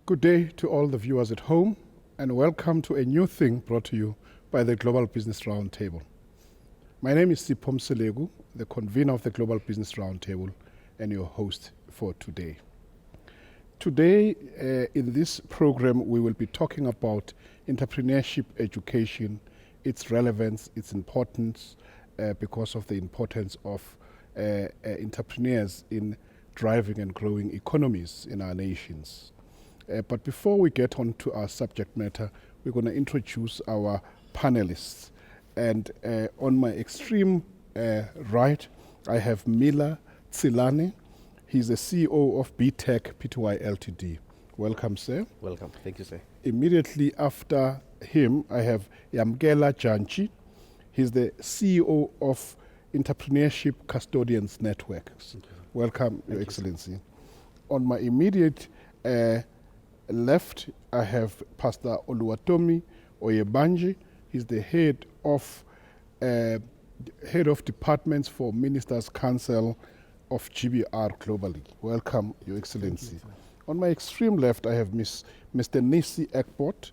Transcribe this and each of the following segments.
Good day to all the viewers at home, and welcome to a new thing brought to you by the Global Business Roundtable. My name is Sipho Mseleku, the convener of the Global Business Roundtable and your host for today. Today, in this program, we will be talking about entrepreneurship education, its relevance, its importance, because of the importance of entrepreneurs in driving and growing economies in our nations. But before we get on to our subject matter, we're going to introduce our panelists. And on my extreme right, I have Mmila Tselane. He's the CEO of BTech Pty Ltd. Welcome, sir. Welcome. Thank you, sir. Immediately after him, I have Yamkela Dyanti. He's the CEO of Entrepreneurship Custodians Network. Welcome, Your Excellency. On my immediate left, I have Pastor Oluwatomi Oyebanji. He's the head of departments for Ministers' Council of GBR globally. Welcome, Your Excellency. On my extreme left, I have Mr Nissi Ekpoort.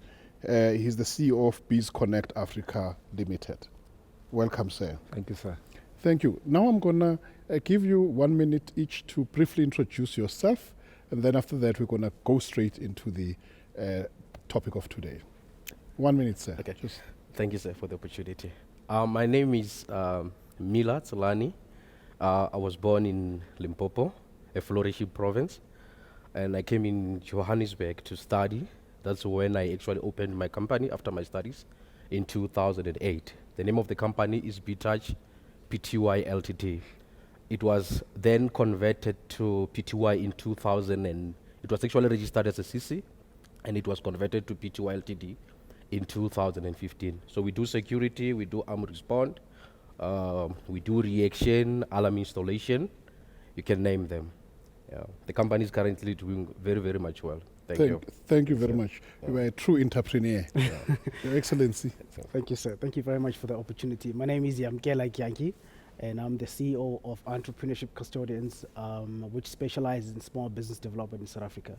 He's the CEO of Biz Connect Africa Limited. Welcome, sir. Thank you, sir. Thank you. Now I'm going to give you 1 minute each to briefly introduce yourself, and then after that we're going to go straight into the topic of today. 1 minute, sir. Okay. Thank you, sir, for the opportunity. My name is Mmila Tselane. I was born in Limpopo, a flourishing province, and I came in Johannesburg to study. That's when I actually opened my company after my studies in 2008. The name of the company is BTech Pty Ltd. It was then converted to PTY in 2000, and it was actually registered as a CC, and it was converted to PTY Ltd in 2015. So we do security, we do armed response, we do reaction, alarm installation, you can name them. Yeah. The company is currently doing very, very much well. Thank you. Thank you very much. You are a true entrepreneur. Your Excellency. Thank you, sir. Thank you very much for the opportunity. My name is Yamkela Dyanti, and I'm the CEO of Entrepreneurship Custodians, which specializes in small business development in South Africa.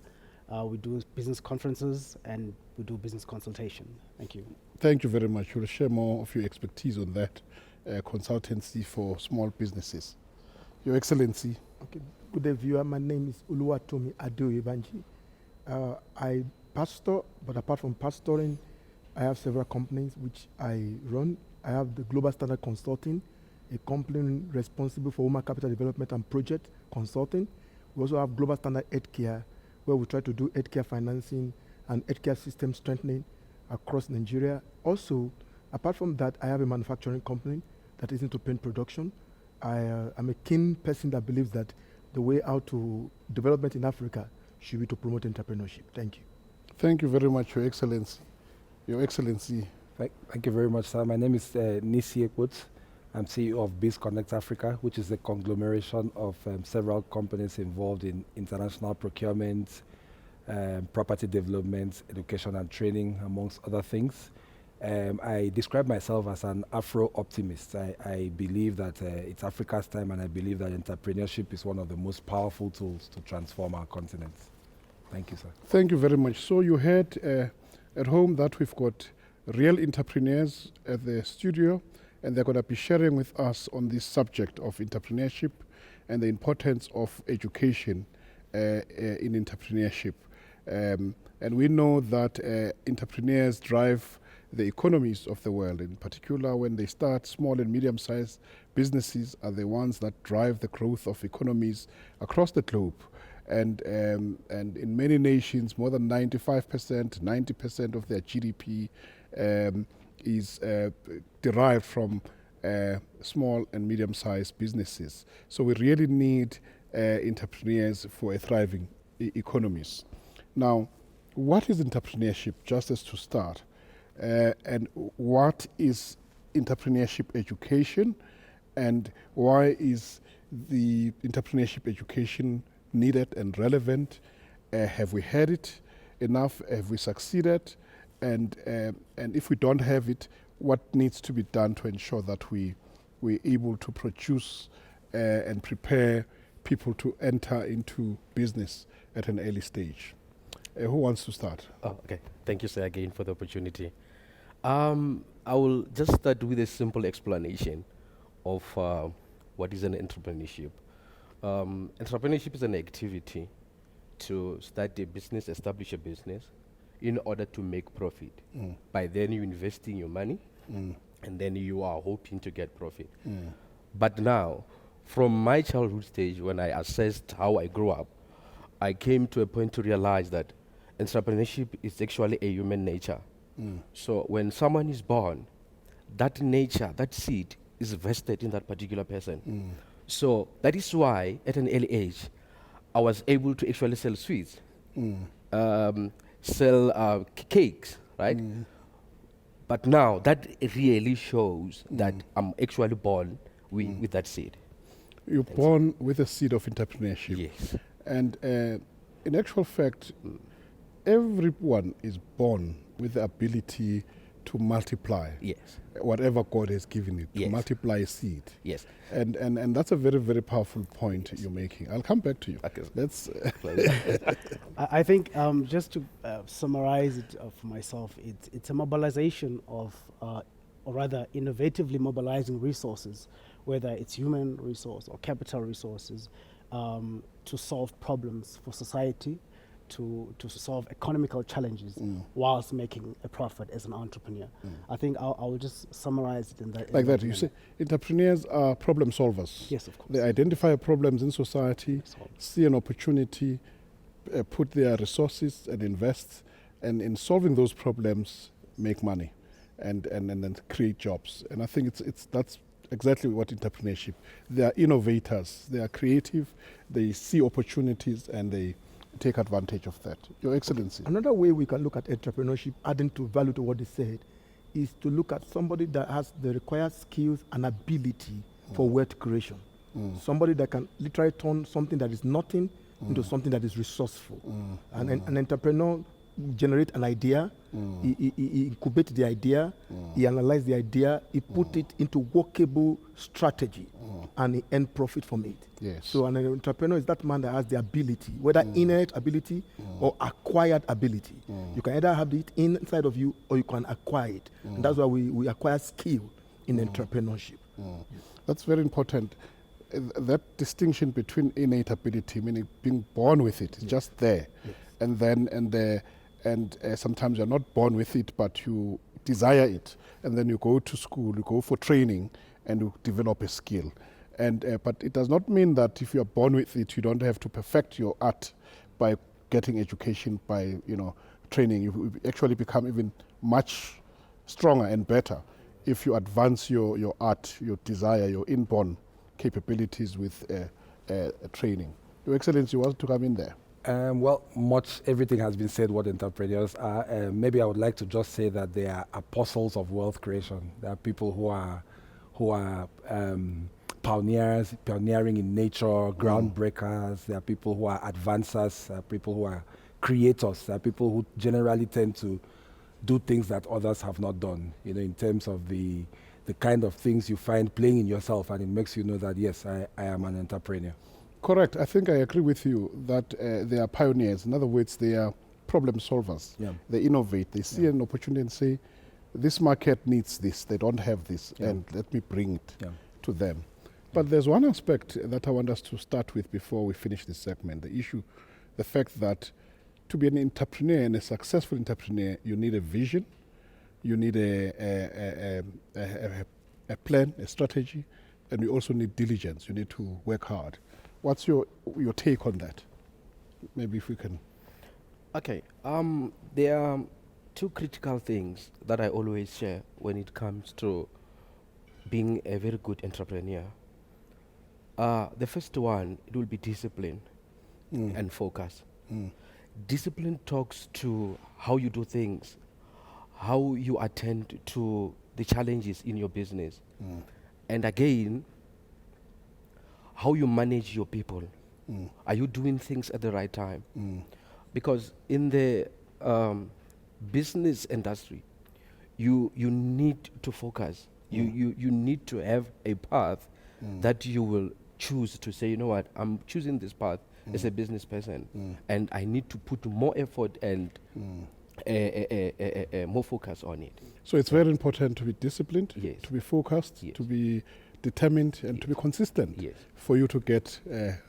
We do business conferences and we do business consultation. Thank you. Thank you very much. We'll share more of your expertise on that consultancy for small businesses. Your Excellency. Okay. Good day, viewer. My name is Oluwatomi Oyebanji. I pastor, but apart from pastoring, I have several companies which I run. I have the Global Standard Consulting, a company responsible for human capital development and project consulting. We also have Global Standard Healthcare, where we try to do healthcare financing and healthcare system strengthening across Nigeria. Also, apart from that, I have a manufacturing company that is into paint production. I'm a keen person that believes that the way out to development in Africa should be to promote entrepreneurship. Thank you. Thank you very much, Your Excellency. Your Excellency. Thank you very much, sir. My name is Nissi Ekpoort. I'm CEO of Biz Connect Africa, which is a conglomeration of several companies involved in international procurement, property development, education and training, amongst other things. I describe myself as an Afro-optimist. I believe that it's Africa's time, and I believe that entrepreneurship is one of the most powerful tools to transform our continent. Thank you, sir. Thank you very much. So you heard at home that we've got real entrepreneurs at the studio, and they're going to be sharing with us on this subject of entrepreneurship and the importance of education in entrepreneurship. And we know that entrepreneurs drive the economies of the world. In particular, when they start, small and medium-sized businesses are the ones that drive the growth of economies across the globe. And in many nations, more than 95%, 90% of their GDP is derived from small and medium-sized businesses. So we really need entrepreneurs for a thriving economies. Now, what is entrepreneurship, just as to start? And what is entrepreneurship education, and why is the entrepreneurship education needed and relevant? Have we had it enough? Have we succeeded? And if we don't have it, what needs to be done to ensure that we're able to produce and prepare people to enter into business at an early stage? Who wants to start? Oh, okay. Thank you, sir, again for the opportunity. I will just start with a simple explanation of what is an entrepreneurship. Entrepreneurship is an activity to start a business, establish a business, in order to make profit. By then, you investing your money, and then you are hoping to get profit. But now, from my childhood stage, when I assessed how I grew up, I came to a point to realize that entrepreneurship is actually a human nature. So when someone is born, that nature, that seed, is vested in that particular person. So that is why, at an early age, I was able to actually sell sweets, sell cakes, right? But now that really shows that I'm actually born with that seed. You're born with a seed of entrepreneurship. Yes. And in actual fact, everyone is born with the ability to multiply. Yes. Whatever God has given it, to Yes. multiply a seed. Yes. And that's a very, very powerful point you're making. I'll come back to you. Okay. Let's I think just to summarize it for myself, it's a mobilization of, or rather innovatively mobilizing resources, whether it's human resource or capital resources, to solve problems for society, to solve economical challenges whilst making a profit as an entrepreneur. I think I will just summarize it in that. like that. You manner. say entrepreneurs are problem solvers. Yes, of course. They identify problems in society, Solve. see an opportunity, put their resources and invest, and in solving those problems, make money, and then create jobs. And I think that's exactly what entrepreneurship. They are innovators. They are creative. They see opportunities and they take advantage of that. Your Excellency. Another way we can look at entrepreneurship, adding to value to what they said, is to look at somebody that has the required skills and ability for wealth creation. Somebody that can literally turn something that is nothing into something that is resourceful. And an entrepreneur generate an idea, he incubate the idea, he analyze the idea, he put it into workable strategy, and he earn profit from it. Yes. So an entrepreneur is that man that has the ability, whether innate ability or acquired ability. You can either have it inside of you or you can acquire it. And that's why we acquire skill in entrepreneurship. That's very important. That distinction between innate ability, meaning being born with it, is just there, and sometimes you're not born with it, but you desire it, and then you go to school, you go for training, and you develop a skill. But it does not mean that if you are born with it, you don't have to perfect your art by getting education, by training. You actually become even much stronger and better if you advance your art, your desire, your inborn capabilities with training. Your Excellency, you want to come in there? Well, everything has been said what entrepreneurs are. Maybe I would like to just say that they are apostles of wealth creation. They are people who are pioneering in nature, groundbreakers. There are people who are advancers, people who are creators. There are people who generally tend to do things that others have not done, in terms of the kind of things you find playing in yourself, and it makes you know that, yes, I am an entrepreneur. Correct. I think I agree with you that they are pioneers. In other words, they are problem solvers. Yeah. They innovate. They see an opportunity and say, this market needs this. They don't have this, and let me bring it to them. But there's one aspect that I want us to start with before we finish this segment, the fact that to be an entrepreneur and a successful entrepreneur, you need a vision, you need a plan, a strategy, and you also need diligence. You need to work hard. What's your take on that? Maybe if we can. Okay. There are two critical things that I always share when it comes to being a very good entrepreneur. The first one, it will be discipline and focus. Discipline talks to how you do things, how you attend to the challenges in your business, and again, how you manage your people. Are you doing things at the right time? Because in the business industry, you need to focus. You need to have a path that you will choose to say, you know what, I'm choosing this path as a business person, and I need to put more effort and more focus on it. So it's very important to be disciplined, Yes. to be focused, Yes. to be determined, and to be consistent Yes. for you to get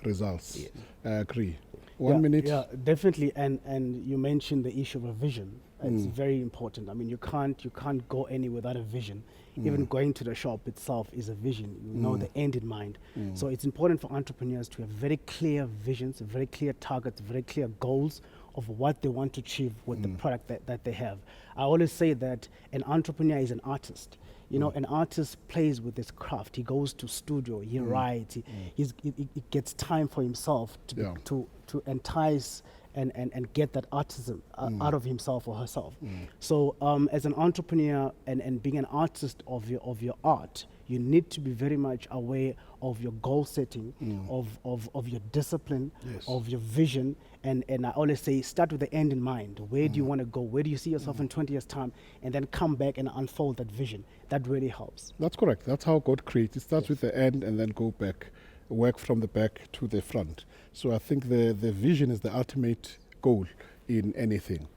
results. Yes. I agree. 1 minute. Yeah, definitely. And you mentioned the issue of a vision. It's very important. I mean, you can't go any without a vision. Even going to the shop itself is a vision. You know the end in mind. So it's important for entrepreneurs to have very clear visions, very clear targets, very clear goals of what they want to achieve with the product that they have. I always say that an entrepreneur is an artist. You know, an artist plays with his craft. He goes to studio, he writes, he gets time for himself to, Yeah. to entice and get that artism out of himself or herself. So as an entrepreneur and being an artist of your art, you need to be very much aware of your goal setting, of your discipline, Yes. of your vision. And I always say, start with the end in mind. Where do you want to go? Where do you see yourself in 20 years' time? And then come back and unfold that vision. That really helps. That's correct. That's how God creates. It starts with the end and then go back, work from the back to the front. So I think the vision is the ultimate goal in anything.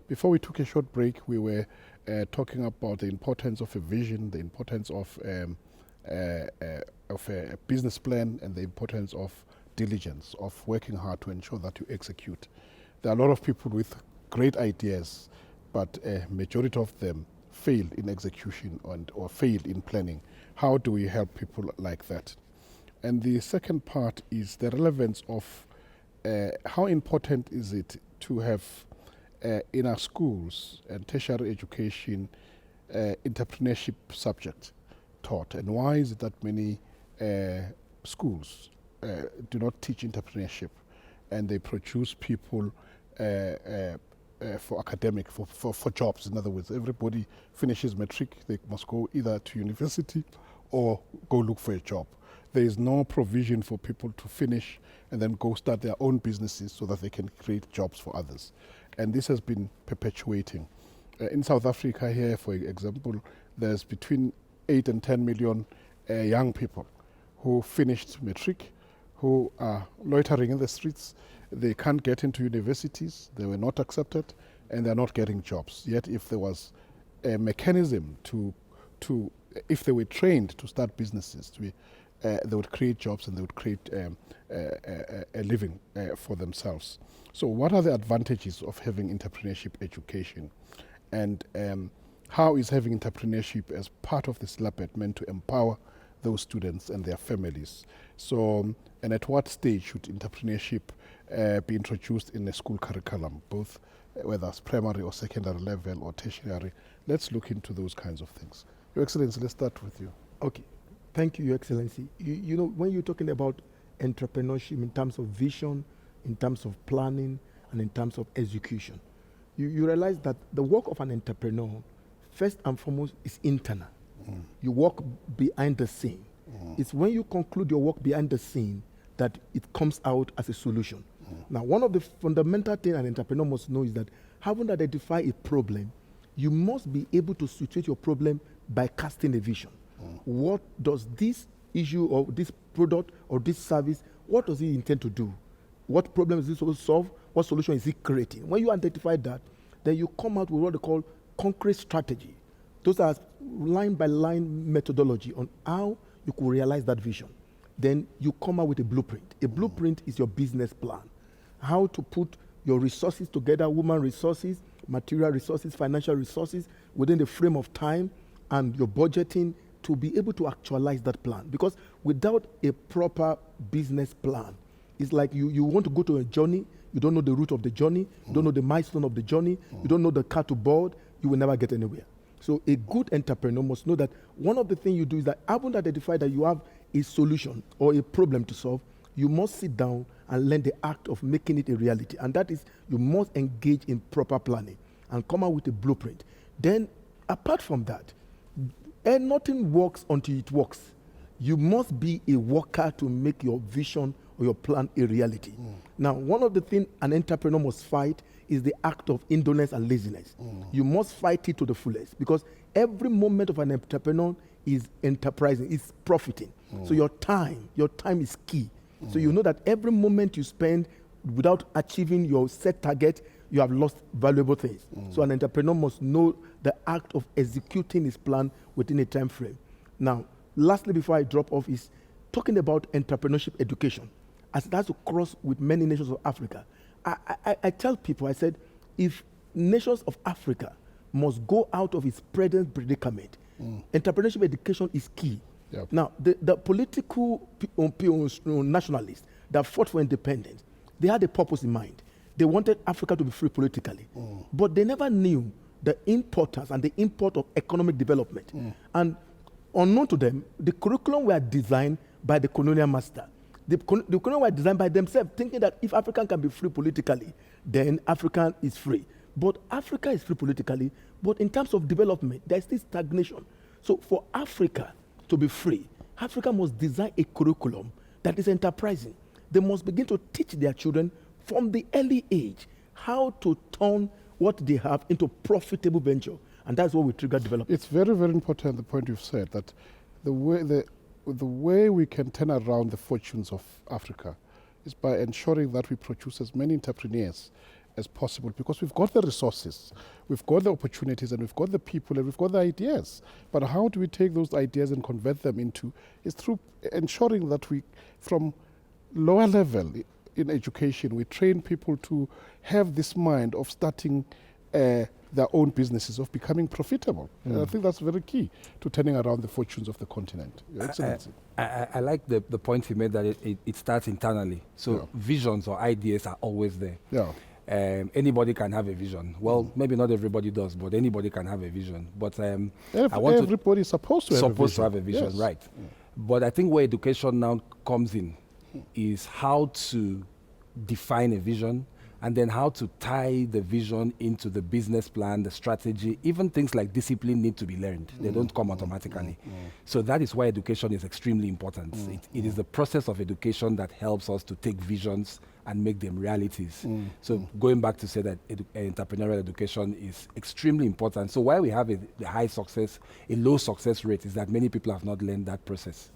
Before we took a short break, we were talking about the importance of a vision, the importance of a business plan, and the importance of diligence, of working hard to ensure that you execute. There are a lot of people with great ideas, but a majority of them fail in execution or fail in planning. How do we help people like that? And the second part is the relevance of how important is it to have in our schools and tertiary education entrepreneurship subject taught, and why is it that many schools do not teach entrepreneurship and they produce people for academic, for jobs? In other words, everybody finishes matric, they must go either to university or go look for a job. There is no provision for people to finish and then go start their own businesses so that they can create jobs for others. And this has been perpetuating. In South Africa here, for example, there's between 8 and 10 million young people who finished matric, who are loitering in the streets. They can't get into universities, they were not accepted, and they're not getting jobs. Yet if there was a mechanism if they were trained to start businesses, they would create jobs and they would create a living for themselves. So what are the advantages of having entrepreneurship education? And how is having entrepreneurship as part of the syllabus meant to empower those students and their families? So, and at what stage should entrepreneurship be introduced in a school curriculum, both whether it's primary or secondary level or tertiary? Let's look into those kinds of things. Your Excellency, let's start with you. Okay. Thank you, Your Excellency. You know, when you're talking about entrepreneurship in terms of vision, in terms of planning, and in terms of execution, you realize that the work of an entrepreneur, first and foremost, is internal. You work behind the scene. It's when you conclude your work behind the scene that it comes out as a solution. Now, one of the fundamental things an entrepreneur must know is that having identified a problem, you must be able to situate your problem by casting a vision. What does this issue or this product or this service, what does it intend to do? What problem is this supposed to solve? What solution is it creating? When you identify that, then you come out with what they call concrete strategy. Those are line by line methodology on how you could realize that vision. Then you come out with a blueprint. A blueprint is your business plan. How to put your resources together, human resources, material resources, financial resources, within the frame of time, and your budgeting to be able to actualize that plan. Because without a proper business plan, it's like you want to go to a journey, you don't know the route of the journey, you don't know the milestone of the journey, you don't know the car to board, you will never get anywhere. So a good entrepreneur must know that one of the things you do is that having identified that you have a solution or a problem to solve, you must sit down and learn the act of making it a reality. And that is, you must engage in proper planning and come out with a blueprint. Then, apart from that, and nothing works until it works. You must be a worker to make your vision or your plan a reality. Now, one of the things an entrepreneur must fight is the act of indolence and laziness. You must fight it to the fullest, because every moment of an entrepreneur is enterprising, is profiting. So your time is key. So you know that every moment you spend without achieving your set target, you have lost valuable things. So an entrepreneur must know the act of executing his plan within a time frame. Now, lastly, before I drop off, is talking about entrepreneurship education, as it has to cross with many nations of Africa. I tell people, I said, if nations of Africa must go out of its present predicament, entrepreneurship education is key. Yep. Now, the political nationalists that fought for independence, they had a purpose in mind. They wanted Africa to be free politically, but they never knew the importance and the import of economic development. And unknown to them, the curriculum were designed by the colonial master. The curriculum were designed by themselves, thinking that if Africa can be free politically, then Africa is free. But Africa is free politically, but in terms of development, there is this stagnation. So for Africa to be free, Africa must design a curriculum that is enterprising. They must begin to teach their children from the early age how to turn what they have into profitable venture. And that's what we trigger development. It's very, very important, the point you've said, that the way we can turn around the fortunes of Africa is by ensuring that we produce as many entrepreneurs as possible, because we've got the resources, we've got the opportunities, and we've got the people, and we've got the ideas. But how do we take those ideas and convert them into, is through ensuring that we, from lower level in education, we train people to have this mind of starting their own businesses, of becoming profitable. And I think that's very key to turning around the fortunes of the continent. Your Excellency. I like the point you made, that it starts internally. So visions or ideas are always there. Yeah. Anybody can have a vision. Well, maybe not everybody does, but anybody can have a vision. But everybody's supposed to have a vision. Yes. Right. But I think where education now comes in is how to define a vision, and then how to tie the vision into the business plan, the strategy. Even things like discipline need to be learned. They don't come automatically. So that is why education is extremely important. It is the process of education that helps us to take visions and make them realities. So going back to say that entrepreneurial education is extremely important. So why we have a low success rate is that many people have not learned that process.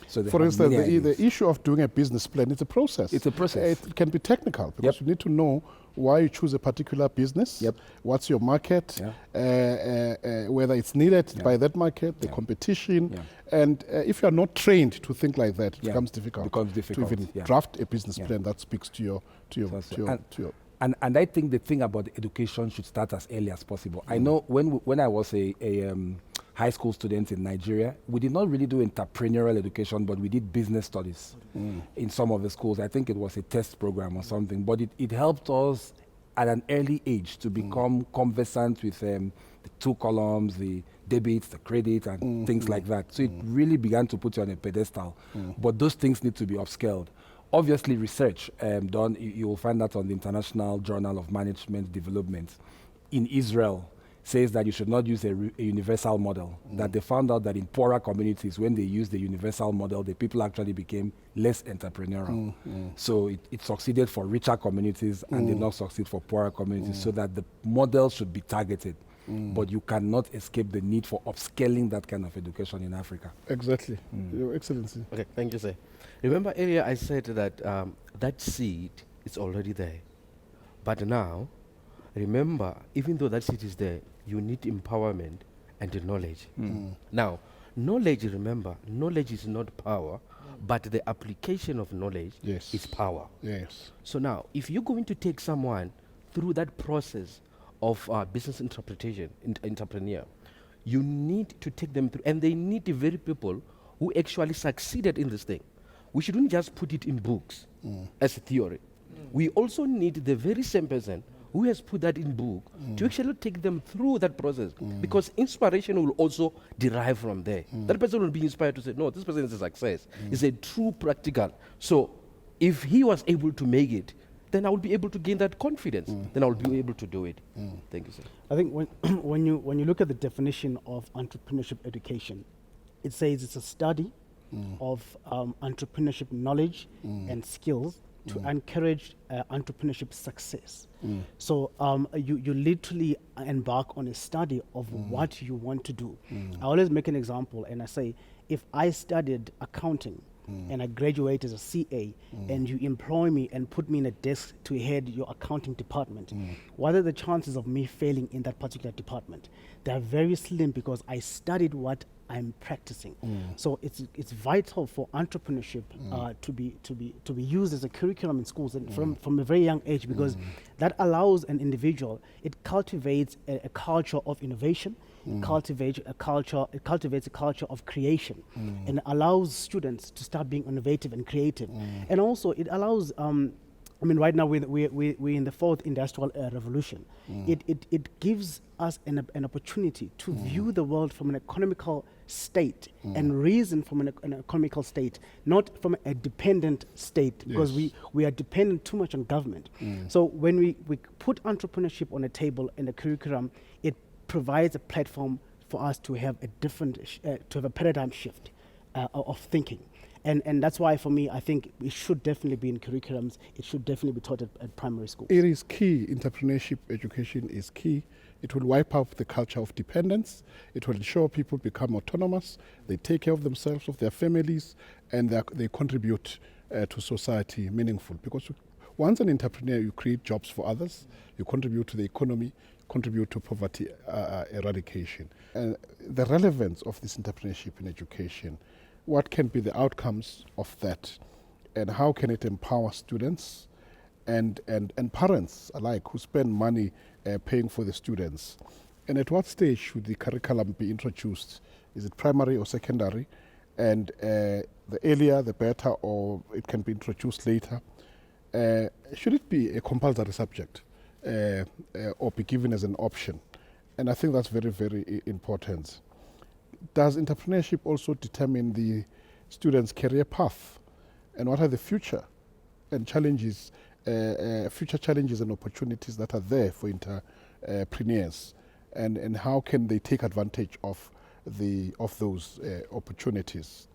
So for instance, the issue of doing a business plan, it's a process. It's a process. It can be technical, because you need to know why you choose a particular business, what's your market, whether it's needed by that market, the competition. And if you are not trained to think like that, it becomes difficult to even draft a business plan that speaks to your And I think the thing about education should start as early as possible. I know when I was a high school student in Nigeria, we did not really do entrepreneurial education, but we did business studies in some of the schools. I think it was a test program or something, but it helped us at an early age to become conversant with the two columns, the debits, the credit, and things like that. So it really began to put you on a pedestal. But those things need to be upscaled. Obviously, research done, you will find that on the International Journal of Management Development in Israel, says that you should not use a universal model. That they found out that in poorer communities, when they used the universal model, the people actually became less entrepreneurial. So it succeeded for richer communities and did not succeed for poorer communities, so that the model should be targeted. But you cannot escape the need for upscaling that kind of education in Africa. Exactly. Your Excellency. Okay, thank you, sir. Remember earlier I said that that seed is already there. But now, remember, even though that seed is there, you need empowerment and the knowledge. Now, knowledge, remember, knowledge is not power, but the application of knowledge is power. Yes. So now, if you're going to take someone through that process of business interpretation, entrepreneur, you need to take them through, and they need the very people who actually succeeded in this thing. We shouldn't just put it in books as a theory. We also need the very same person who has put that in book to actually take them through that process, because inspiration will also derive from there. That person will be inspired to say, no, this person is a success. It's a true practical. So if he was able to make it, then I will be able to gain that confidence. Then I will be able to do it. Thank you, sir. I think when you look at the definition of entrepreneurship education, it says it's a study of entrepreneurship knowledge and skills to encourage entrepreneurship success. So you literally embark on a study of what you want to do. I always make an example and I say, if I studied accounting and I graduate as a CA, and you employ me and put me in a desk to head your accounting department, what are the chances of me failing in that particular department? They are very slim because I studied what I'm practicing. So it's vital for entrepreneurship to be used as a curriculum in schools and from a very young age, because that allows an individual, it cultivates a culture of innovation, it cultivates a culture of creation, and allows students to start being innovative and creative. And also it allows right now we're in the fourth industrial revolution. It gives us an opportunity to view the world from an economical state and reason from an economical state, not from a dependent state, because we are dependent too much on government. So when we put entrepreneurship on a table in the curriculum, it provides a platform for us to have a different, to have a paradigm shift of thinking. And that's why, for me, I think it should definitely be in curriculums. It should definitely be taught at primary school. It is key. Entrepreneurship education is key. It will wipe out the culture of dependence. It will ensure people become autonomous. They take care of themselves, of their families, and they contribute to society meaningful. Because once an entrepreneur, you create jobs for others, you contribute to the economy, contribute to poverty eradication. And the relevance of this entrepreneurship in education, what can be the outcomes of that, and how can it empower students and parents alike who spend money paying for the students? And at what stage should the curriculum be introduced? Is it primary or secondary? And the earlier the better, or it can be introduced later. Should it be a compulsory subject or be given as an option? And I think that's very, very important. Does entrepreneurship also determine the student's career path? And what are the future challenges and opportunities that are there for entrepreneurs? And how can they take advantage of those opportunities?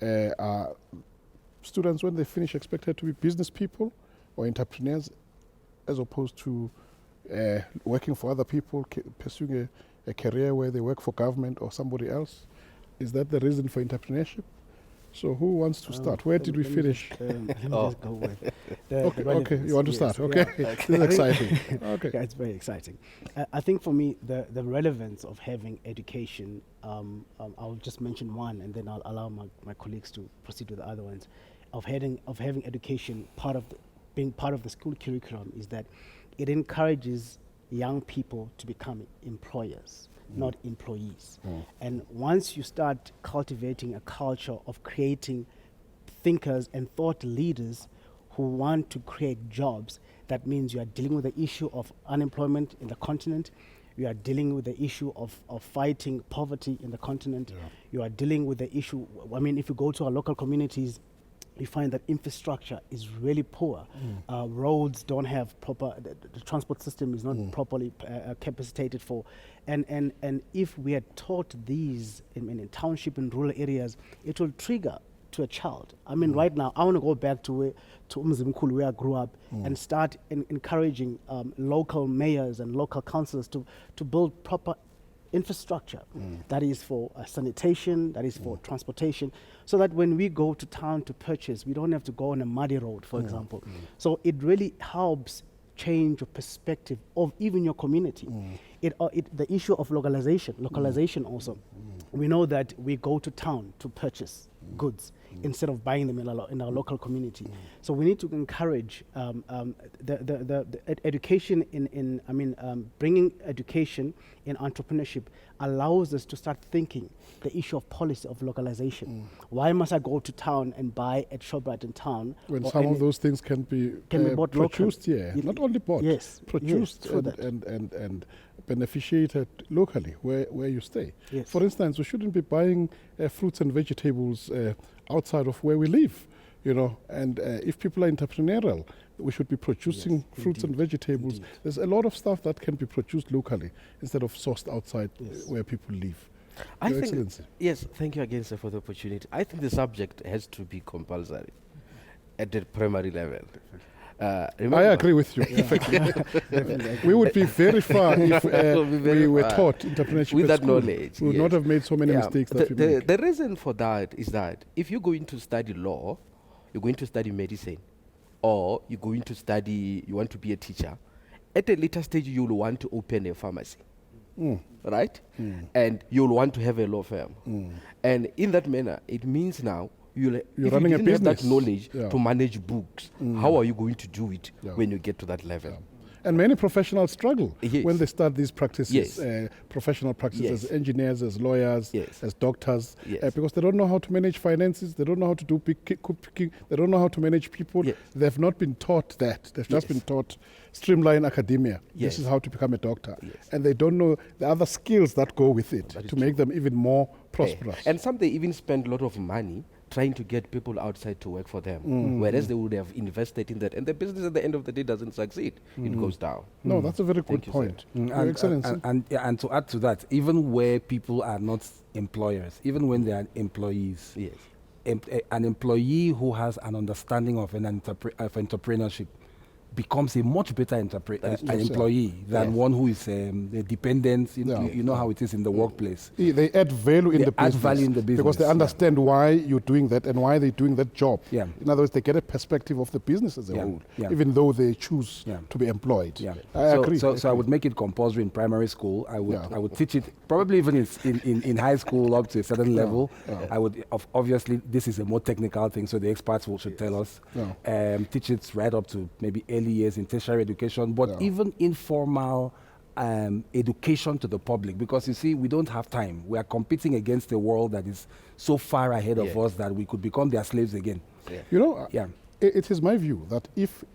Are students, when they finish, expected to be business people or entrepreneurs, as opposed to working for other people, pursuing a career where they work for government or somebody else? Is that the reason for entrepreneurship? So who wants to start? Where did we finish? Let me just go with the Okay, you want to start? yes, Okay, yeah. this is exciting. Okay. Yeah, it's very exciting. I think for me, the relevance of having education, I'll just mention one, and then I'll allow my colleagues to proceed with the other ones. Of having education, being part of the school curriculum, is that it encourages young people to become employers, not employees. And once you start cultivating a culture of creating thinkers and thought leaders who want to create jobs, that means you are dealing with the issue of unemployment in the continent. You are dealing with the issue of fighting poverty in the continent. You are dealing with the issue, if you go to our local communities, you find that infrastructure is really poor. Roads don't have proper, the transport system is not properly capacitated for. And if we had taught these in township and rural areas, it will trigger to a child. Right now, I want to go back to Umzimkhulu, where I grew up, and start encouraging local mayors and local councillors to build proper infrastructure that is for sanitation, that is for transportation, so that when we go to town to purchase, we don't have to go on a muddy road, for example. So it really helps change your perspective of even your community. The issue of localization also. We know that we go to town to purchase goods instead of buying them in our local community. So we need to encourage the education bringing education in entrepreneurship allows us to start thinking the issue of policy of localization. Why must I go to town and buy at ShopRite in town? When some of those things can be bought produced locally. here, not only bought, produced and beneficiated locally where you stay. Yes. For instance, we shouldn't be buying fruits and vegetables outside of where we live, and if people are entrepreneurial, we should be producing fruits and vegetables. There's a lot of stuff that can be produced locally instead of sourced outside where people live. Your Excellency. Yes, thank you again, sir, for the opportunity. I think the subject has to be compulsory at the primary level. I remember? agree with you. Effectively. We would be very far if we were taught entrepreneurship with at that school. knowledge. We would not have made so many mistakes that we make. The reason for that is that if you're going to study law, you're going to study medicine, or you're going to study, you want to be a teacher, at a later stage you'll want to open a pharmacy. Right? And you'll want to have a law firm. And in that manner, it means now you're running a have that business. knowledge to manage books. How are you going to do it Yeah. when you get to that level? And many professionals struggle Yes. when they start these practices, Yes. professional practices, Yes. as engineers, as lawyers, Yes. as doctors, Yes. because they don't know how to manage finances, they don't know how to do bookkeeping, they don't know how to manage people. Yes. They've not been taught that. They've just Yes. been taught streamline academia. Yes. This is how to become a doctor. Yes. And they don't know the other skills that go with it That is to make them even more prosperous. And some they even spend a lot of money trying to get people outside to work for them, whereas they would have invested in that. And the business at the end of the day doesn't succeed. It goes down. No, that's a very good Thank you, point. Mm, Your and, Excellency. and to add to that, even where people are not employers, even when they are employees, Yes. An employee who has an understanding of of entrepreneurship becomes a much better That is an true, sir. employee than Yes. one who is a dependent. You know how it is in the workplace. They add value in They the add business. value in the Because business, they yeah. understand why you're doing that and why they're doing that job. Yeah. In other words, they get a perspective of the business as a Yeah, whole, yeah. even though they choose Yeah. to be employed. Yeah. I agree. So I would make it compulsory in primary school. I would teach it probably even in high school up to a certain level. I would obviously this is a more technical thing, so the experts should tell us. Teach it right up to maybe early years in tertiary education, but even informal education to the public, because you see we don't have time. We are competing against a world that is so far ahead of us that we could become their slaves again. You know, Yeah. it is my view that if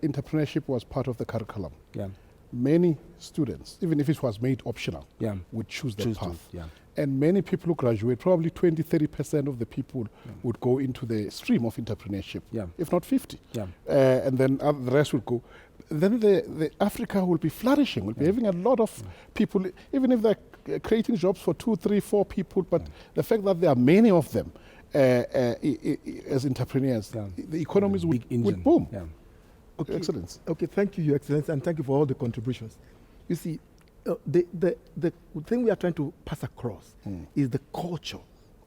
entrepreneurship was part of the curriculum, Yeah. many students, even if it was made optional, Yeah. would choose that Choose to, path. yeah. And many people who graduate, probably 20-30% of the people would go into the stream of entrepreneurship, Yeah. if not 50. Yeah. And then the rest would go. Then the Africa will be flourishing, will be having a lot of people, even if they're creating jobs for 2, 3, 4 people, but the fact that there are many of them as entrepreneurs, the economies Big engine. would boom. Yeah. Okay. Excellence. Okay, thank you, Your Excellency, and thank you for all the contributions. You see, the thing we are trying to pass across is the culture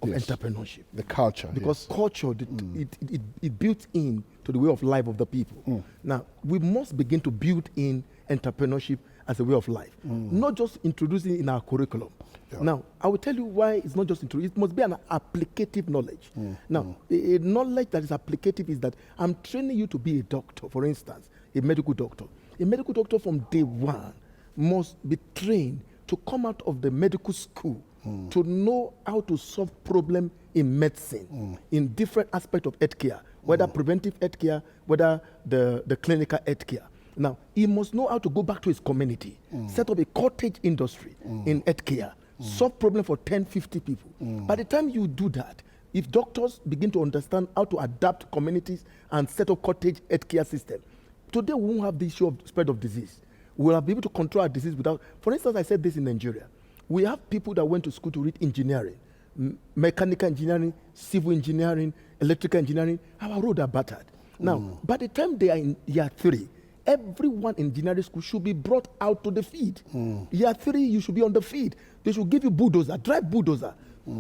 of Yes. entrepreneurship. The culture. Because culture, it built in to the way of life of the people. Now, we must begin to build in entrepreneurship as a way of life, not just introducing it in our curriculum. Yeah. Now, I will tell you why it's not just introduced. It must be an applicative knowledge. Now, a knowledge that is applicative is that I'm training you to be a doctor, for instance, a medical doctor. A medical doctor from day one must be trained to come out of the medical school to know how to solve problems in medicine, in different aspects of healthcare, whether preventive healthcare, whether the clinical healthcare. Now, he must know how to go back to his community, set up a cottage industry in healthcare, solve problems for 10, 50 people. By the time you do that, if doctors begin to understand how to adapt communities and set up cottage healthcare system, today we won't have the issue of spread of disease. We will be able to control our disease without, for instance, I said this in Nigeria. We have people that went to school to read engineering, mechanical engineering, civil engineering, electrical engineering. Our roads are battered. Now, by the time they are in year 3, everyone in engineering school should be brought out to the field. Year 3, you should be on the field. They should give you bulldozer, drive bulldozer,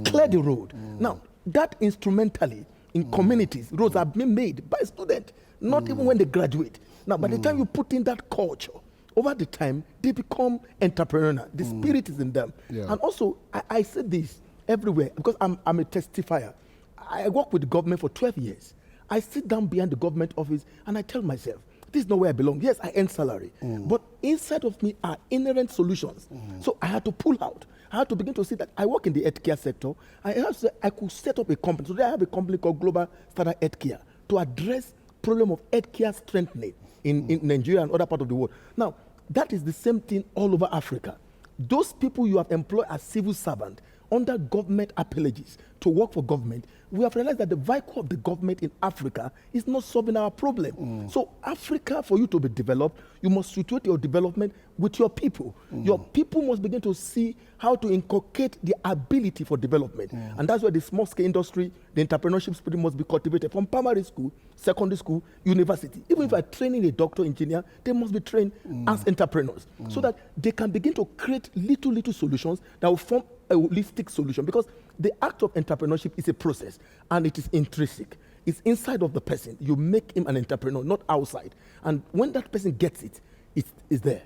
clear the road. Now, that instrumentally in communities, roads are being made by students, not even when they graduate. Now, by the time you put in that culture, over the time, they become entrepreneurial. The spirit is in them. Yeah. And also, I said this everywhere because I'm a testifier. I work with the government for 12 years. I sit down behind the government office and I tell myself, this is not where I belong. Yes, I earn salary. But inside of me are inherent solutions. So I had to pull out. I had to begin to see that I work in the healthcare sector. I could set up a company. Today I have a company called Global Standard Healthcare to address problem of healthcare strengthening in Nigeria and other parts of the world. Now, that is the same thing all over Africa. Those people you have employed as civil servants under government appellages to work for government, we have realized that the vehicle of the government in Africa is not solving our problem. So Africa, for you to be developed, you must situate your development with your people. Your people must begin to see how to inculcate the ability for development. And that's where the small-scale industry, the entrepreneurship spirit must be cultivated from primary school, secondary school, university. Even if I'm training a doctor, engineer, they must be trained as entrepreneurs so that they can begin to create little solutions that will form a holistic solution, because the act of entrepreneurship is a process and it is intrinsic. It's inside of the person. You make him an entrepreneur, not outside. And when that person gets it, it is there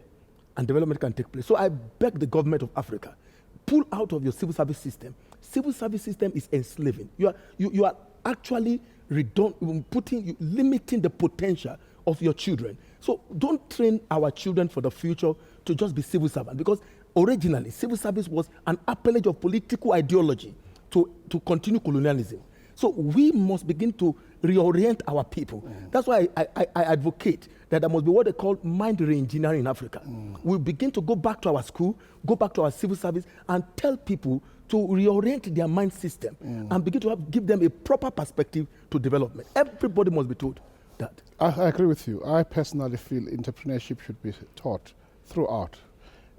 and development can take place. So I beg the government of Africa, pull out of your civil service system. Civil service system is enslaving. You are actually limiting the potential of your children. So don't train our children for the future to just be civil servants, because originally, civil service was an appellage of political ideology to continue colonialism. So we must begin to reorient our people. That's why I advocate that there must be what they call mind re-engineering in Africa. We begin to go back to our school, go back to our civil service, and tell people to reorient their mind system and begin to give them a proper perspective to development. Everybody must be told that. I agree with you. I personally feel entrepreneurship should be taught throughout.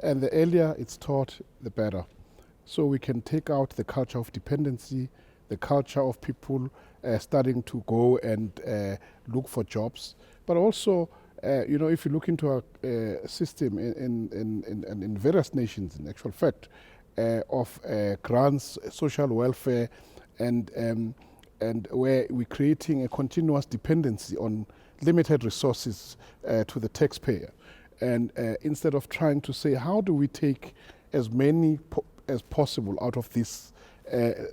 And the earlier it's taught, the better. So we can take out the culture of dependency, the culture of people starting to go and look for jobs. But also, if you look into a system in various nations, in actual fact, of grants, social welfare, and where we're creating a continuous dependency on limited resources to the taxpayer. And instead of trying to say, how do we take as many as possible out of this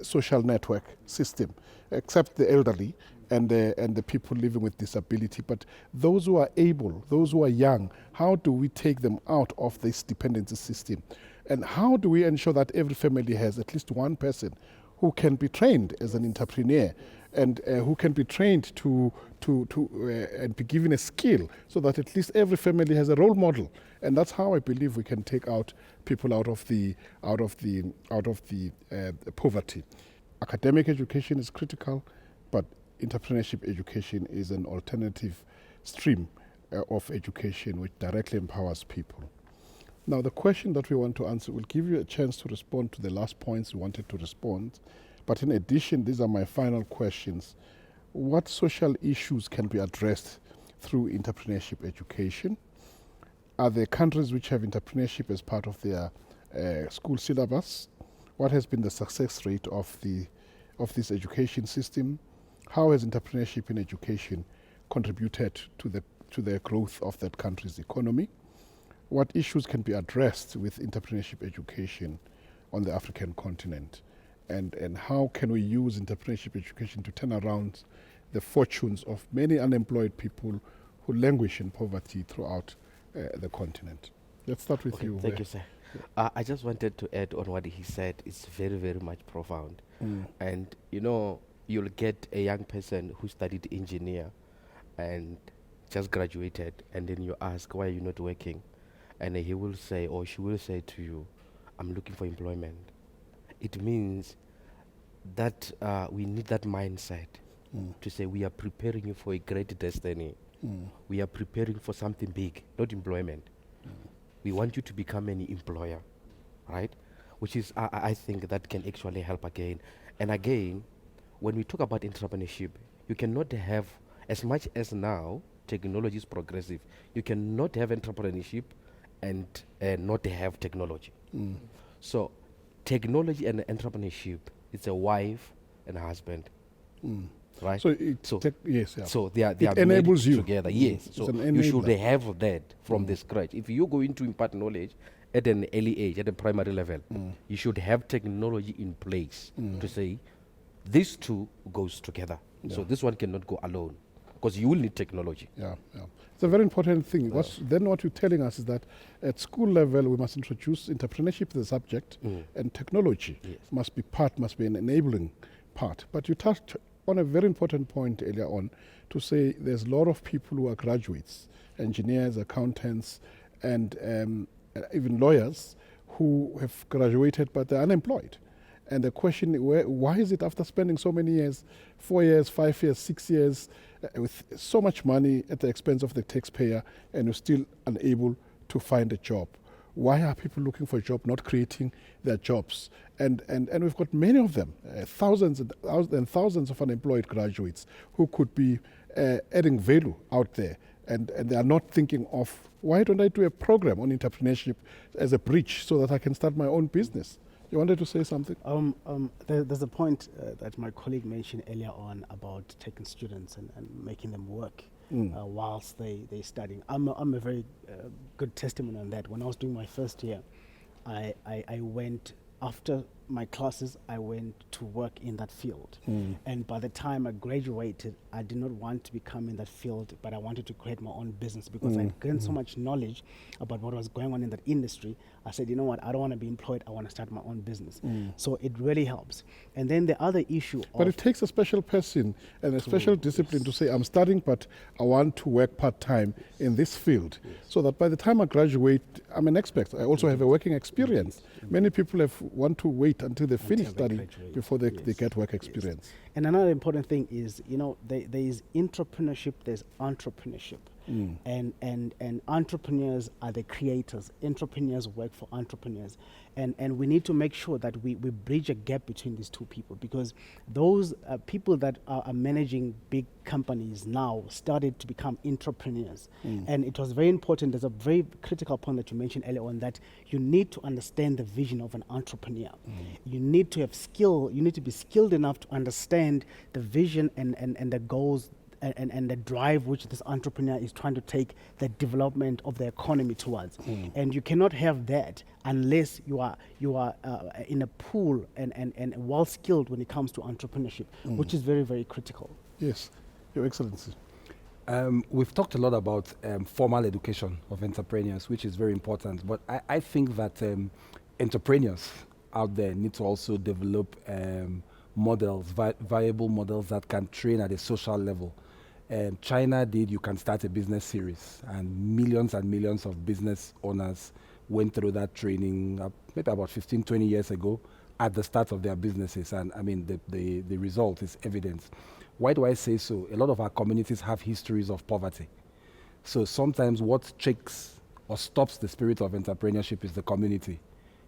social network system, except the elderly and the people living with disability, but those who are able, those who are young, how do we take them out of this dependency system? And how do we ensure that every family has at least one person who can be trained as an entrepreneur and who can be trained to and be given a skill, so that at least every family has a role model. And that's how I believe we can take out people out of the poverty. Academic education is critical, but entrepreneurship education is an alternative stream of education which directly empowers people. Now, the question that we want to answer will give you a chance to respond to the last points you wanted to respond. But in addition, these are my final questions. What social issues can be addressed through entrepreneurship education? Are there countries which have entrepreneurship as part of their school syllabus? What has been the success rate of this education system? How has entrepreneurship in education contributed to the growth of that country's economy? What issues can be addressed with entrepreneurship education on the African continent? And how can we use entrepreneurship education to turn around the fortunes of many unemployed people who languish in poverty throughout the continent? Let's start with you. Thank you, sir. I just wanted to add on what he said. It's very, very much profound. And, you'll get a young person who studied engineer and just graduated, and then you ask, why are you not working? And he will say, or she will say to you, I'm looking for employment. It means that we need that mindset to say we are preparing you for a great destiny. We are preparing for something big, not employment. We want you to become an employer, right? Which is, I think that can actually help again. And again, when we talk about entrepreneurship, you cannot have, as much as now technology is progressive, you cannot have entrepreneurship and not have technology. So technology and entrepreneurship, it's a wife and a husband, right? So so they are enables you together. Yes, so you should have that from the scratch. If you go into impart knowledge at an early age, at a primary level, you should have technology in place to say these two goes together. So this one cannot go alone, because you will need technology. It's a very important thing. What you're telling us is that at school level, we must introduce entrepreneurship as a subject, and technology must be an enabling part. But you touched on a very important point earlier on to say there's a lot of people who are graduates, engineers, accountants, and even lawyers who have graduated but they're unemployed. And the question, why is it after spending so many years, 4 years, 5 years, 6 years, with so much money at the expense of the taxpayer, and you're still unable to find a job? Why are people looking for a job, not creating their jobs? And we've got many of them, thousands and thousands of unemployed graduates who could be adding value out there. And they are not thinking of, why don't I do a program on entrepreneurship as a bridge so that I can start my own business? You wanted to say something? There's a point that my colleague mentioned earlier on about taking students and making them work whilst they're studying. I'm a very good testimony on that. When I was doing my first year, I went, after my classes, I went to work in that field. And by the time I graduated, I did not want to become in that field, but I wanted to create my own business because I gained so much knowledge about what was going on in that industry. I said, you know what, I don't want to be employed, I want to start my own business. So it really helps. And then the other issue But it takes a special person and a special discipline to say, I'm studying, but I want to work part-time in this field. So that by the time I graduate, I'm an expert. I also have a working experience. Many people want to wait until they finish studying before they get work experience. And another important thing is, you know, there is entrepreneurship, there's entrepreneurship. And entrepreneurs are the creators. Entrepreneurs work for entrepreneurs. And we need to make sure that we bridge a gap between these two people, because those people that are managing big companies now started to become entrepreneurs. And it was very important. There's a very critical point that you mentioned earlier on, that you need to understand the vision of an entrepreneur. You need to have skill. You need to be skilled enough to understand the vision and the goals and the drive which this entrepreneur is trying to take the development of the economy towards. And you cannot have that unless you are in a pool and well skilled when it comes to entrepreneurship, which is very, very critical. Yes, Your Excellency. We've talked a lot about formal education of entrepreneurs, which is very important. But I think that entrepreneurs out there need to also develop models, viable models that can train at a social level. China did You Can Start a Business series, and millions of business owners went through that training maybe about 15, 20 years ago at the start of their businesses. And I mean, the result is evident. Why do I say so? A lot of our communities have histories of poverty. So sometimes what checks or stops the spirit of entrepreneurship is the community.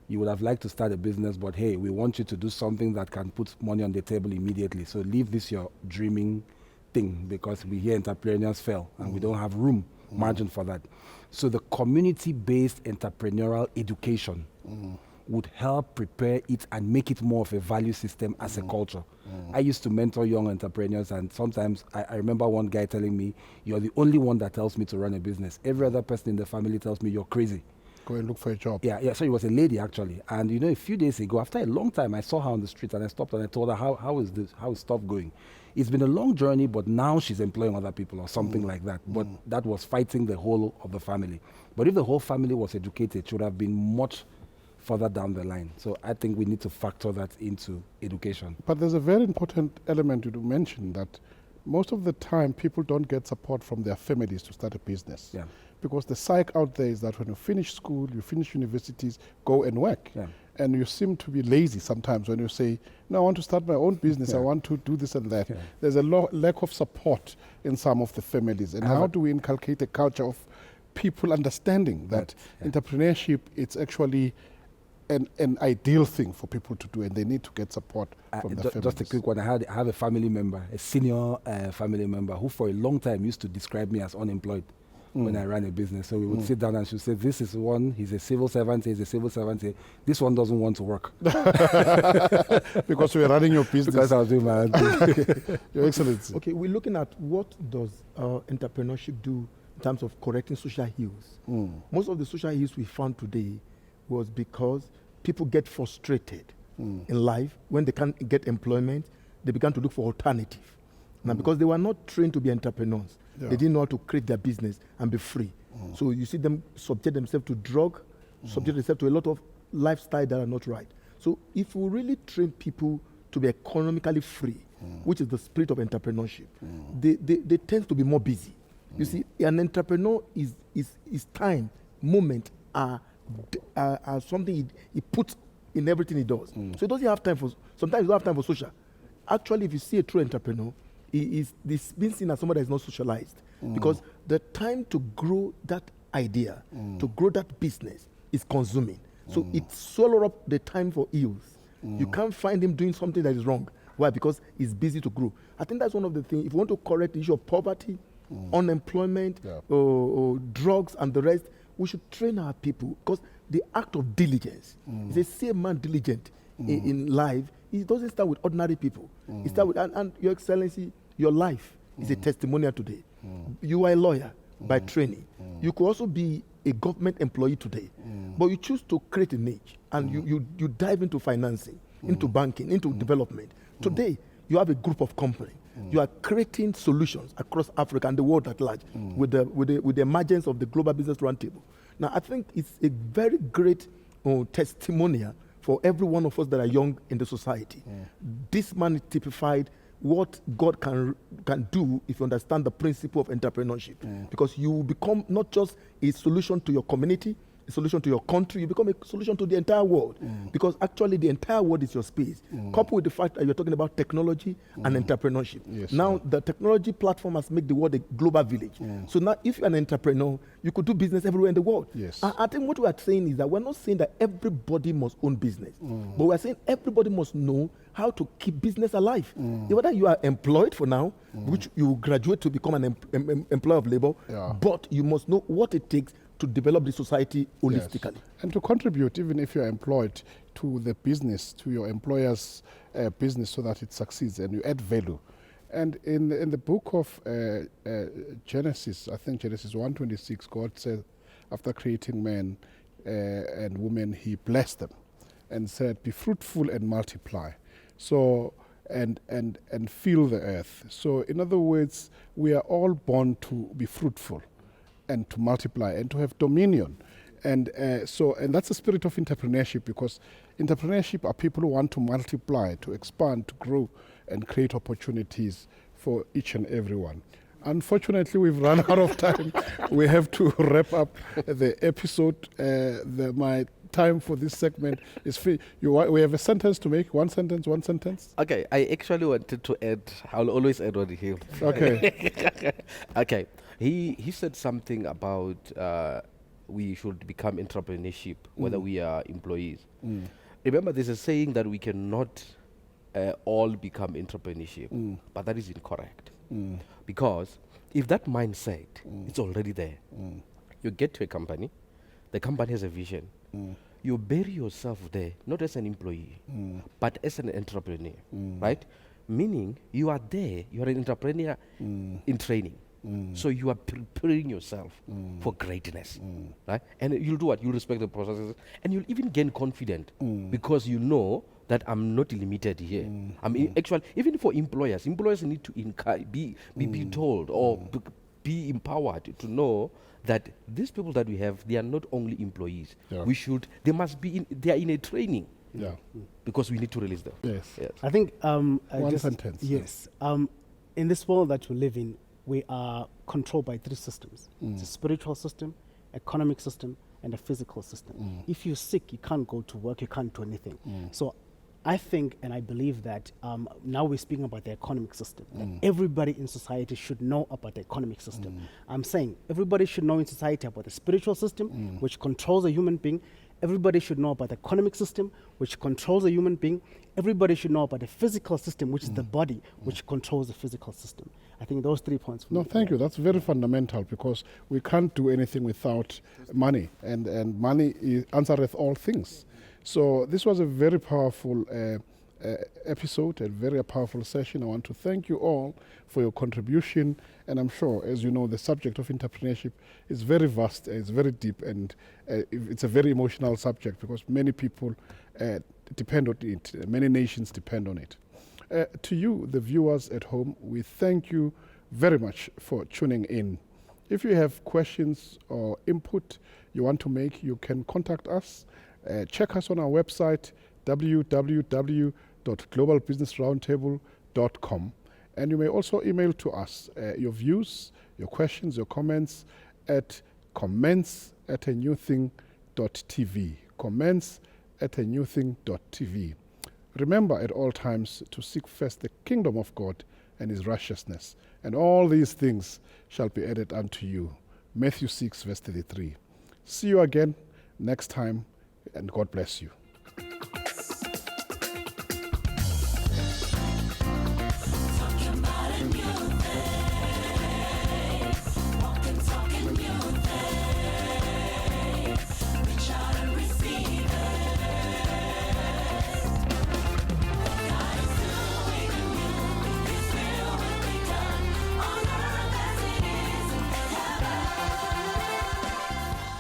You would have liked to start a business, but hey, we want you to do something that can put money on the table immediately. So leave this your dreaming thing, because we hear entrepreneurs fail and we don't have margin for that. So the community-based entrepreneurial education would help prepare it and make it more of a value system as a culture. I used to mentor young entrepreneurs, and sometimes I remember one guy telling me, you're the only one that tells me to run a business. Every other person in the family tells me you're crazy. Go and look for a job. Yeah, so it was a lady actually. And you know, a few days ago, after a long time, I saw her on the street and I stopped and I told her, how is stuff going? It's been a long journey, but now she's employing other people or something like that. But that was fighting the whole of the family. But if the whole family was educated, it would have been much further down the line. So I think we need to factor that into education. But there's a very important element you mention, that most of the time people don't get support from their families to start a business. Yeah. Because the psyche out there is that when you finish school, you finish universities, go and work. Yeah. And you seem to be lazy sometimes when you say, no, I want to start my own business, I want to do this and that. Yeah. There's a lack of support in some of the families. And how do we inculcate a culture of people understanding that entrepreneurship, it's actually an ideal thing for people to do, and they need to get support from the families. Just a quick one. I have a family member, a senior family member, who for a long time used to describe me as unemployed when I ran a business. So we would sit down and she would say, this is one, he's a civil servant, this one doesn't want to work. Because we are running your business. Because I was doing my own thing. Your Excellency. Okay, we're looking at what does entrepreneurship do in terms of correcting social ills. Most of the social ills we found today was because people get frustrated in life. When they can't get employment, they began to look for alternative. Now, because they were not trained to be entrepreneurs, they didn't know how to create their business and be free. So you see them subject themselves to drug, subject themselves to a lot of lifestyle that are not right. So if we really train people to be economically free, which is the spirit of entrepreneurship, they tend to be more busy. You see, an entrepreneur is time, moment, are something he puts in everything he does. So he doesn't have time for, sometimes he don't have time for social. Actually, if you see a true entrepreneur, he is this being seen as somebody that is not socialized. Because the time to grow that idea, to grow that business is consuming. So it swallows up the time for youth. You can't find him doing something that is wrong. Why? Because he's busy to grow. I think that's one of the things. If you want to correct the issue of poverty, unemployment, or drugs and the rest, we should train our people. Because the act of diligence, is a same man diligent in life. It doesn't start with ordinary people. It starts with, and Your Excellency, your life is a testimonial today. You are a lawyer by training. You could also be a government employee today, but you choose to create a niche and you dive into financing, into banking, into development. Today, you have a group of companies. You are creating solutions across Africa and the world at large with the emergence of the Global Business Roundtable. Now, I think it's a very great testimonial for every one of us that are young in the society. This man typified what God can do if you understand the principle of entrepreneurship. Because you will become not just a solution to your community, a solution to your country, you become a solution to the entire world. Because actually the entire world is your space. Coupled with the fact that you're talking about technology and entrepreneurship. Yes, now the technology platform has made the world a global village. So now if you're an entrepreneur, you could do business everywhere in the world. Yes. I think what we are saying is that we're not saying that everybody must own business, but we're saying everybody must know how to keep business alive. Whether you are employed for now, which you graduate to become an employer of labor, but you must know what it takes to develop the society holistically. Yes. And to contribute, even if you're employed, to the business, to your employer's business so that it succeeds and you add value. And in the book of Genesis, I think Genesis 1:26, God said, after creating man and woman, he blessed them and said, be fruitful and multiply. So, and fill the earth. So in other words, we are all born to be fruitful and to multiply and to have dominion. And and that's the spirit of entrepreneurship, because entrepreneurship are people who want to multiply, to expand, to grow, and create opportunities for each and every one. Unfortunately, we've run out of time. We have to wrap up the episode. My time for this segment is free. We have a sentence to make. One sentence. Okay, I actually wanted to add. I'll always add on him. Okay. Okay. He said something about we should become entrepreneurship, whether we are employees. Remember, there's a saying that we cannot all become entrepreneurship, but that is incorrect. Because if that mindset, it's already there. You get to a company, the company has a vision. You bury yourself there, not as an employee, but as an entrepreneur, right? Meaning you are there, you are an entrepreneur in training. So you are preparing yourself for greatness, right? And you'll do what? You'll respect the processes, and you'll even gain confidence because you know that I'm not limited here. Actually, even for employers need to be told or be empowered to know that these people that we have, they are not only employees. They must be they are in a training. Because we need to release them. Yes. I think one sentence. Yes. In this world that we live in, we are controlled by three systems. It's a spiritual system, economic system, and a physical system. If you're sick, you can't go to work, you can't do anything. So I think and I believe that now we're speaking about the economic system. That everybody in society should know about the economic system. I'm saying everybody should know in society about the spiritual system, which controls a human being. Everybody should know about the economic system, which controls a human being. Everybody should know about the physical system, which is the body, which controls the physical system. I think those 3 points. No, thank you. That's very fundamental, because we can't do anything without money, and money answereth all things. So this was a very powerful episode, a very powerful session. I want to thank you all for your contribution, and I'm sure, as you know, the subject of entrepreneurship is very vast, it's very deep, and it's a very emotional subject, because many people depend on it, many nations depend on it. To you, the viewers at home, we thank you very much for tuning in. If you have questions or input you want to make, you can contact us. Check us on our website, www.globalbusinessroundtable.com. And you may also email to us your views, your questions, your comments at comments@anewthing.tv. Comments at anewthing.tv. Remember at all times to seek first the kingdom of God and his righteousness, and all these things shall be added unto you. Matthew 6, verse 33. See you again next time, and God bless you.